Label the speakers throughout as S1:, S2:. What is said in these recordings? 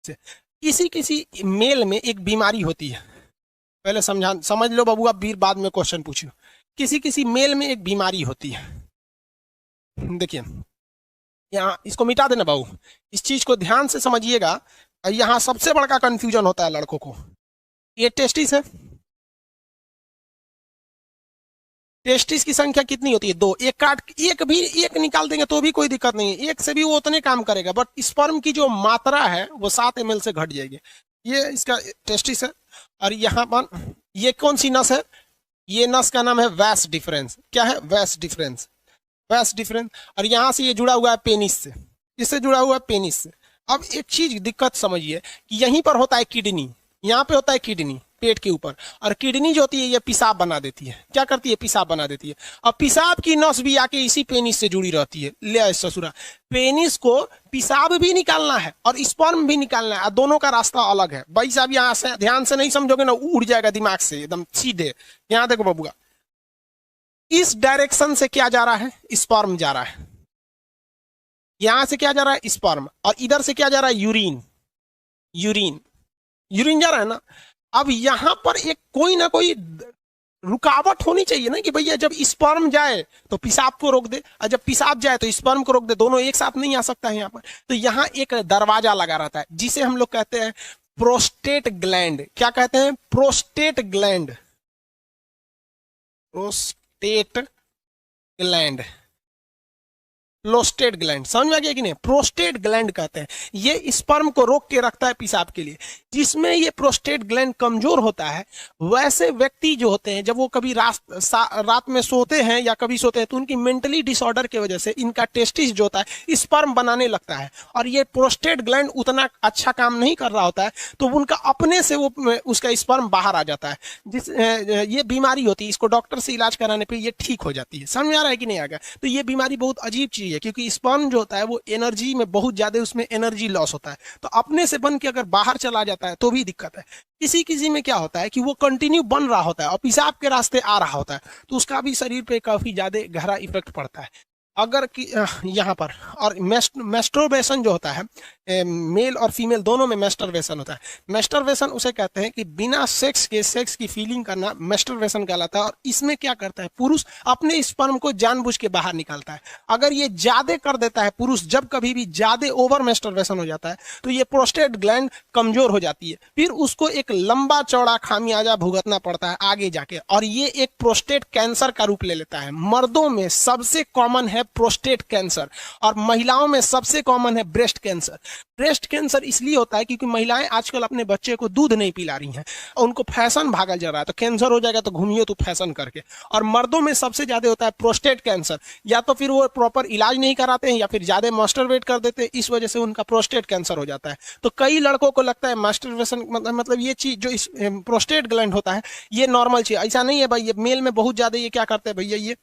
S1: से। किसी किसी मेल में एक बीमारी होती है, पहले समझ लो बाबू, आप फिर बाद में क्वेश्चन पूछियो। किसी किसी मेल में एक बीमारी होती है। देखिए यहाँ इसको मिटा देना बाबू, इस चीज को ध्यान से समझिएगा। यहाँ सबसे बड़ा कंफ्यूजन होता है लड़कों को। ये टेस्टिस है, टेस्टिस की संख्या कितनी होती है? दो। एक काट, एक निकाल देंगे तो भी कोई दिक्कत नहीं है, एक से भी वो उतने काम करेगा, बट स्पर्म की जो मात्रा है वो 7 ml से घट जाएगी। ये इसका टेस्टिस है। और यहाँ पर ये कौन सी नस है? ये नस का नाम है वैस डिफरेंस। क्या है? वैस डिफरेंस, वैस डिफरेंस। और यहां से ये जुड़ा हुआ है पेनिस से, इससे जुड़ा हुआ है पेनिस से। अब एक चीज दिक्कत समझिए कि यहीं पर होता है किडनी, यहाँ पे होता है किडनी पेट के ऊपर, और किडनी जो होती है ये पेशाब बना देती है। क्या करती है? पेशाब बना देती है। और पेशाब की नस भी आके इसी पेनिस से जुड़ी रहती है। ले ससुरा, पेनिस को पेशाब भी निकालना है और स्पर्म भी निकालना है, दोनों का रास्ता अलग है। भाई साहब यहाँ से ध्यान से नहीं समझोगे ना, उड़ जाएगा दिमाग से एकदम सीधे। यहाँ देखो बबुआ, इस डायरेक्शन से क्या जा रहा है? स्पर्म जा रहा है। यहां से क्या जा रहा है? स्पर्म। और इधर से क्या जा रहा है? यूरिन। यूरिन, यूरिन जा रहा है ना। अब यहां पर एक कोई ना कोई रुकावट होनी चाहिए ना, कि भैया जब स्पर्म जाए तो पेशाब को रोक दे, और जब पेशाब जाए तो स्पर्म को रोक दे। दोनों एक साथ नहीं आ सकता है यहाँ पर। तो यहाँ एक दरवाजा लगा रहता है जिसे हम लोग कहते हैं प्रोस्टेट ग्लैंड। क्या कहते हैं? Prostate gland, prostate gland, prostate gland. समझ में आ गया कि नहीं? प्रोस्टेट ग्लैंड कहते हैं, ये स्पर्म को रोक के रखता है पेशाब के लिए। जिसमें ये प्रोस्टेट ग्लैंड कमजोर होता है, वैसे व्यक्ति जो होते हैं जब वो कभी रात में सोते हैं या कभी सोते हैं, तो उनकी मेंटली डिसऑर्डर की वजह से इनका टेस्टिस जो होता है स्पर्म बनाने लगता है, और ये प्रोस्टेट ग्लैंड उतना अच्छा काम नहीं कर रहा होता है, तो उनका अपने से वो उसका स्पर्म बाहर आ जाता है। ये बीमारी होती है, इसको डॉक्टर से इलाज कराने पर ये ठीक हो जाती है। समझ में आ रहा है कि नहीं आ गया? तो ये बीमारी बहुत अजीब चीज है, क्योंकि स्पर्म जो होता है वो एनर्जी में बहुत ज्यादा, उसमें एनर्जी लॉस होता है। तो अपने से बन के अगर बाहर चला जाता है तो भी दिक्कत है। किसी किसी में क्या होता है कि वो कंटिन्यू बन रहा होता है और पेशाब के रास्ते आ रहा होता है, तो उसका भी शरीर पे काफी ज्यादा गहरा इफेक्ट पड़ता है। अगर कि यहाँ पर, और मेस्टरबेशन जो होता है, मेल और फीमेल दोनों में मेस्टरबेशन होता है। मेस्टरबेशन उसे कहते हैं कि बिना सेक्स के सेक्स की फीलिंग करना मेस्टरबेशन कहलाता है। और इसमें क्या करता है? पुरुष अपने स्पर्म को जानबूझ के बाहर निकालता है। अगर ये ज्यादा कर देता है पुरुष, जब कभी भी ज्यादा ओवर मेस्टरबेशन हो जाता है, तो ये प्रोस्टेट ग्लैंड कमजोर हो जाती है। फिर उसको एक लंबा चौड़ा खामियाजा भुगतना पड़ता है आगे जाके, और ये एक प्रोस्टेट कैंसर का रूप ले लेता है। मर्दों में सबसे कॉमन है प्रोस्टेट कैंसर, और महिलाओं में सबसे कॉमन है ब्रेस्ट कैंसर। ब्रेस्ट कैंसर इसलिए होता है क्योंकि महिलाएं आजकल अपने बच्चे को दूध नहीं पिला रही हैं, और उनको फैशन भागल जा रहा है, तो कैंसर हो जाएगा तो घूमिए तो फैशन करके। और मर्दों में सबसे ज्यादा होता है प्रोस्टेट कैंसर, या तो फिर वो प्रॉपर इलाज नहीं कराते हैं, या फिर ज्यादा मास्टरबेट कर देते हैं, इस वजह से उनका प्रोस्टेट कैंसर हो जाता है। तो कई लड़कों को लगता है मास्टरबेशन मतलब ये चीज जो इस प्रोस्टेट ग्लैंड होता है ये नॉर्मल चीज, ऐसा नहीं है भाई। ये मेल में बहुत ज्यादा ये क्या करते हैं भैया, ये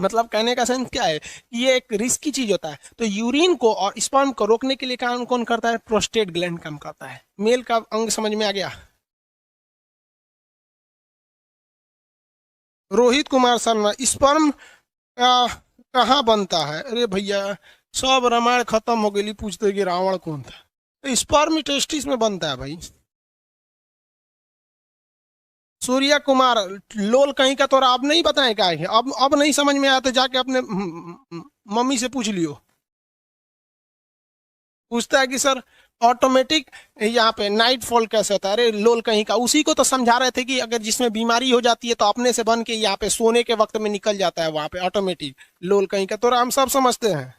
S1: मतलब कहने का सेंस क्या है, ये एक रिस्की चीज होता है। तो यूरिन को और स्पर्म को रोकने के लिए काम कौन करता है? प्रोस्टेट ग्लैंड काम करता है। मेल का अंग समझ में आ गया? रोहित कुमार शर्मा, स्पर्म कहाँ बनता है? अरे भैया सब रामायण खत्म हो गई, पूछते कि रावण कौन था। तो स्पर्म टेस्टिस में बनता है भाई। सूर्या कुमार, लोल कहीं का, तो अब नहीं बताए क्या है? अब नहीं समझ में आया तो जाके अपने मम्मी से पूछ लियो। पूछता है कि सर ऑटोमेटिक यहाँ पे नाइट फॉल कैसे होता है? अरे लोल कहीं का, उसी को तो समझा रहे थे कि अगर जिसमें बीमारी हो जाती है तो अपने से बन के यहाँ पे सोने के वक्त में निकल जाता है वहां पे ऑटोमेटिक। लोल कहीं का तो हम सब समझते हैं।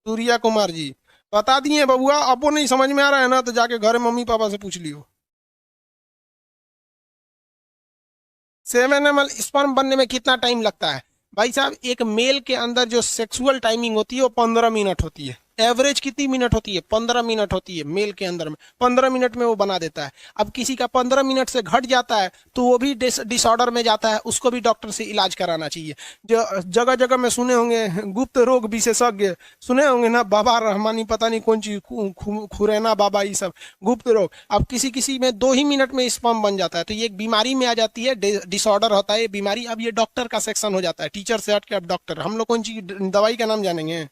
S1: सूर्या कुमार जी बता दिए बबुआ, अब वो नहीं समझ में आ रहा है ना तो जाके घर मम्मी पापा से पूछ लियो। 7 ml स्पर्म बनने में कितना टाइम लगता है? भाई साहब एक मेल के अंदर जो सेक्सुअल टाइमिंग होती है वो 15 मिनट होती है। एवरेज कितनी मिनट होती है? 15 मिनट होती है मेल के अंदर में, 15 मिनट में वो बना देता है। अब किसी का 15 मिनट से घट जाता है तो वो भी डिसऑर्डर में जाता है, उसको भी डॉक्टर से इलाज कराना चाहिए। जो जगह जगह में सुने होंगे गुप्त रोग विशेषज्ञ, सुने होंगे ना, बाबा रहमानी पता नहीं कौन चीज, खुरैना बाबा, ये सब गुप्त रोग। अब किसी किसी में 2 ही मिनट में स्पर्म बन जाता है, तो ये एक बीमारी में आ जाती है, डिसऑर्डर होता है ये बीमारी। अब ये डॉक्टर का सेक्शन हो जाता है, टीचर से हट के अब डॉक्टर। हम लोग कौन सी दवाई का नाम जानेंगे?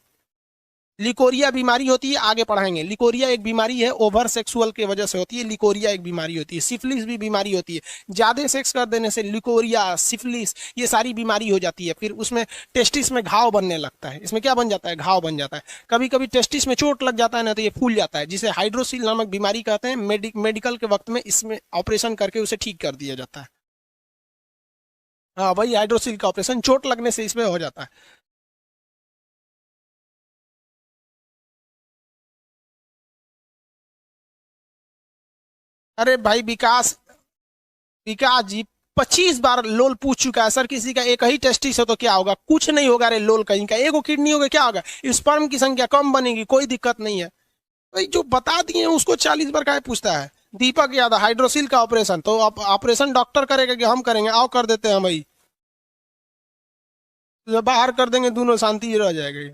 S1: लिकोरिया बीमारी होती है, आगे पढ़ाएंगे। लिकोरिया एक बीमारी है, ओवर सेक्सुअल की वजह से होती है, लिकोरिया एक बीमारी होती है। सिफिलिस भी बीमारी होती है, ज्यादा सेक्स कर देने से लिकोरिया, सिफिलिस, ये सारी बीमारी हो जाती है। फिर उसमें टेस्टिस में घाव बनने लगता है। इसमें क्या बन जाता है? घाव बन जाता है। कभी कभी टेस्टिस में चोट लग जाता है ना, तो ये फूल जाता है, जिसे हाइड्रोसिल नामक बीमारी कहते हैं। मेडिकल के वक्त में इसमें ऑपरेशन करके उसे ठीक कर दिया जाता है। हाँ, वही हाइड्रोसिल का ऑपरेशन, चोट लगने से इसमें हो जाता है। अरे भाई विकास, विकास जी 25 बार लोल पूछ चुका है सर, किसी का एक ही टेस्टिस हो तो क्या होगा? कुछ नहीं होगा रे लोल, कहीं का एगो किडनी होगा क्या होगा? स्पर्म की संख्या कम बनेगी, कोई दिक्कत नहीं है। भाई जो बता दिए हैं उसको 40 बार काहे पूछता है? दीपक यादव, हाइड्रोसिल का ऑपरेशन तो ऑपरेशन डॉक्टर करेगा कि हम करेंगे? आओ कर देते हैं भाई, बाहर कर देंगे, दोनों शांति रह जाएगी।